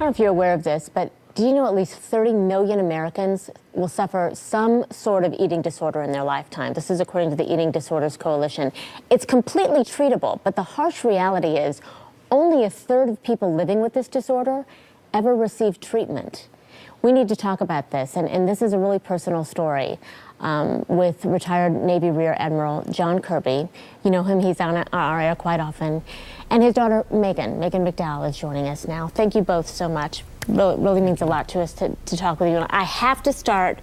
don't know if you're aware of this, but do you know at least 30 million Americans will suffer some sort of eating disorder in their lifetime? This is according to the Eating Disorders Coalition. It's completely treatable, but the harsh reality is only a third of people living with this disorder ever receive treatment. We need to talk about this, and this is a really personal story with retired Navy Rear Admiral John Kirby. You know him, he's on our air quite often. And his daughter, Megan McDowell, is joining us now. Thank you both so much. Really means a lot to us to talk with you. And I have to start,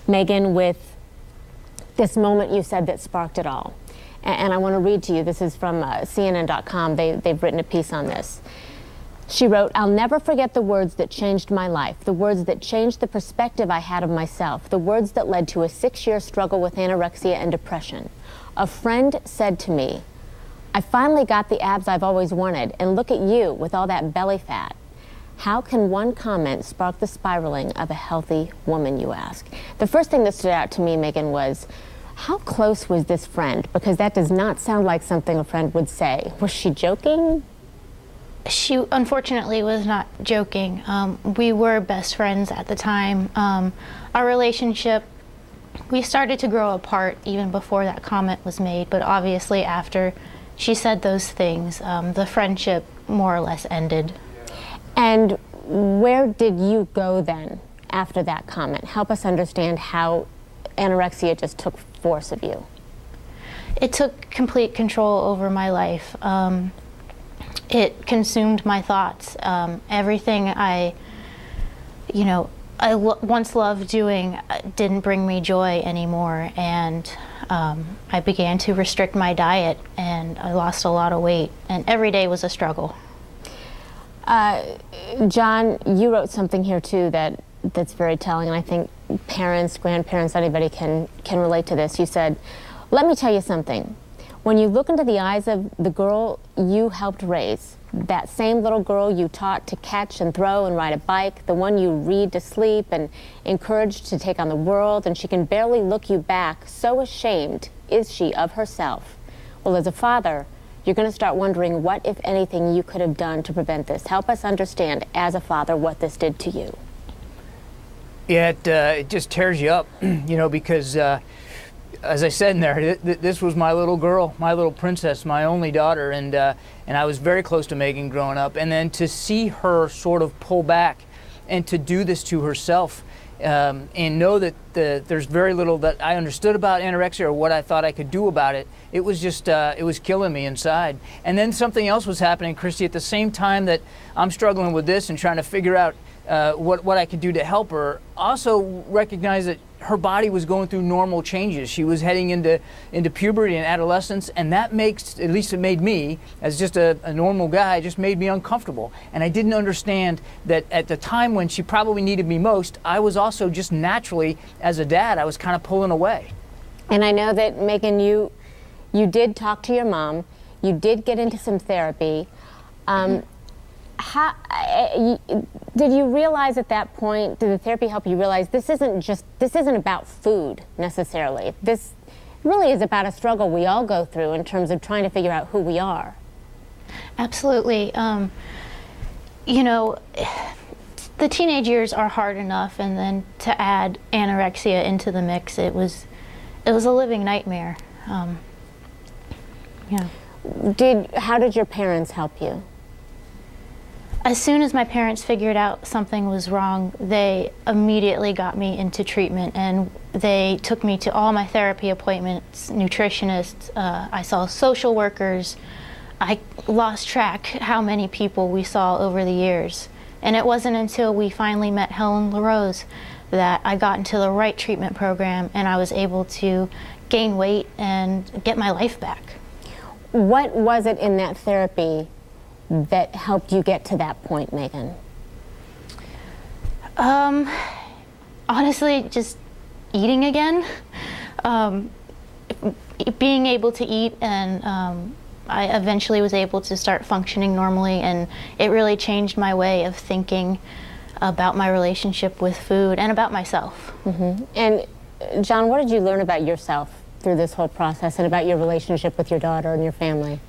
Megan, with this moment you said that sparked it all. And I want to read to you. This is from CNN.com. They've written a piece on this. She wrote, "I'll never forget the words that changed my life, the words that changed the perspective I had of myself, the words that led to a 6-year struggle with anorexia and depression. A friend said to me, 'I finally got the abs I've always wanted, and look at you with all that belly fat.' How can one comment spark the spiraling of a healthy woman, you ask?" The first thing that stood out to me, Megan, was how close was this friend? Because that does not sound like something a friend would say. Was she joking? She unfortunately was not joking. We were best friends at the time. Our relationship, we started to grow apart even before that comment was made, but obviously after she said those things, the friendship more or less ended. And where did you go then after that comment? Help us understand how anorexia just took force of you. It took complete control over my life. It consumed my thoughts. Everything I once loved doing didn't bring me joy anymore, and I began to restrict my diet, and I lost a lot of weight, and every day was a struggle. John, you wrote something here too that's very telling, and I think parents, grandparents, anybody can relate to this. You said, "Let me tell you something. When you look into the eyes of the girl you helped raise, that same little girl you taught to catch and throw and ride a bike, the one you read to sleep and encouraged to take on the world, and she can barely look you back, so ashamed is she of herself. Well, as a father, you're going to start wondering what, if anything, you could have done to prevent this. Help us understand, as a father, what this did to you." Yeah, it just tears you up, because as I said in there, this was my little girl, my little princess, my only daughter, and I was very close to Megan growing up. And then to see her sort of pull back and to do this to herself, and know that there's very little that I understood about anorexia or what I thought I could do about it, it was just, it was killing me inside. And then something else was happening, Christy, at the same time that I'm struggling with this and trying to figure out what I could do to help her. Also recognize that her body was going through normal changes. She was heading into puberty and adolescence, and that makes, at least it made me, as just a normal guy, just made me uncomfortable. And I didn't understand that at the time when she probably needed me most, I was also just naturally, as a dad, I was kind of pulling away. And I know that, Megan, you did talk to your mom, you did get into some therapy. Did you realize at that point, did the therapy help you realize this isn't about food necessarily? This really is about a struggle we all go through in terms of trying to figure out who we are. Absolutely. The teenage years are hard enough, and then to add anorexia into the mix, it was a living nightmare. How did your parents help you? As soon as my parents figured out something was wrong, they immediately got me into treatment, and they took me to all my therapy appointments, nutritionists, I saw social workers. I lost track how many people we saw over the years. And it wasn't until we finally met Helen LaRose that I got into the right treatment program, and I was able to gain weight and get my life back. What was it in that therapy that helped you get to that point, Megan? Honestly, just eating again. Being able to eat, and I eventually was able to start functioning normally, and it really changed my way of thinking about my relationship with food and about myself. Mm-hmm. And John, what did you learn about yourself through this whole process and about your relationship with your daughter and your family?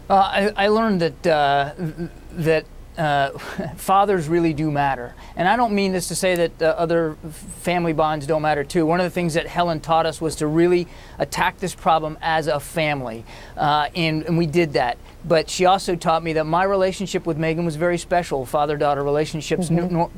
I learned that fathers really do matter. And I don't mean this to say that other family bonds don't matter too. One of the things that Helen taught us was to really attack this problem as a family, and we did that. But she also taught me that my relationship with Megan was very special. Father-daughter relationships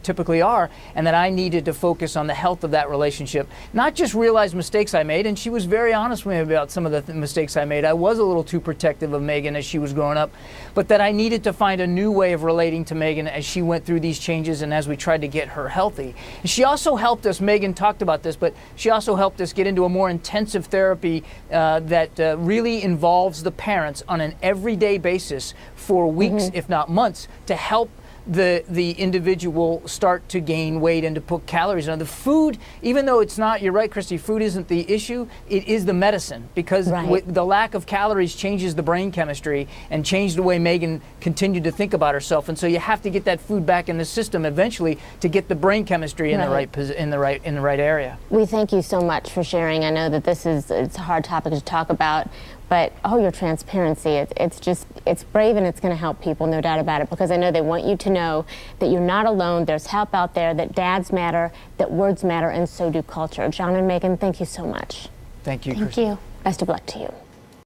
typically are, and that I needed to focus on the health of that relationship, not just realize mistakes I made. And she was very honest with me about some of the mistakes I made. I was a little too protective of Megan as she was growing up, but that I needed to find a new way of relating to Megan as she went through these changes and as we tried to get her healthy. And she also helped us, Megan talked about this, but she also helped us get into a more intensive therapy that really involves the parents on an everyday basis for weeks, if not months, to help the individual start to gain weight and to put calories on. The food, even though it's not, you're right, Christy, food isn't the issue, it is the medicine, because the lack of calories changes the brain chemistry and changed the way Megan continued to think about herself. And so you have to get that food back in the system eventually to get the brain chemistry in the right area. We thank you so much for sharing. I know that it's a hard topic to talk about, but your transparency, it's brave, and it's going to help people, no doubt about it, because I know they want you to know that you're not alone. There's help out there, that dads matter, that words matter, and so do culture. John and Megan, thank you so much. Thank you, Thank Christy. you. Best of luck to you.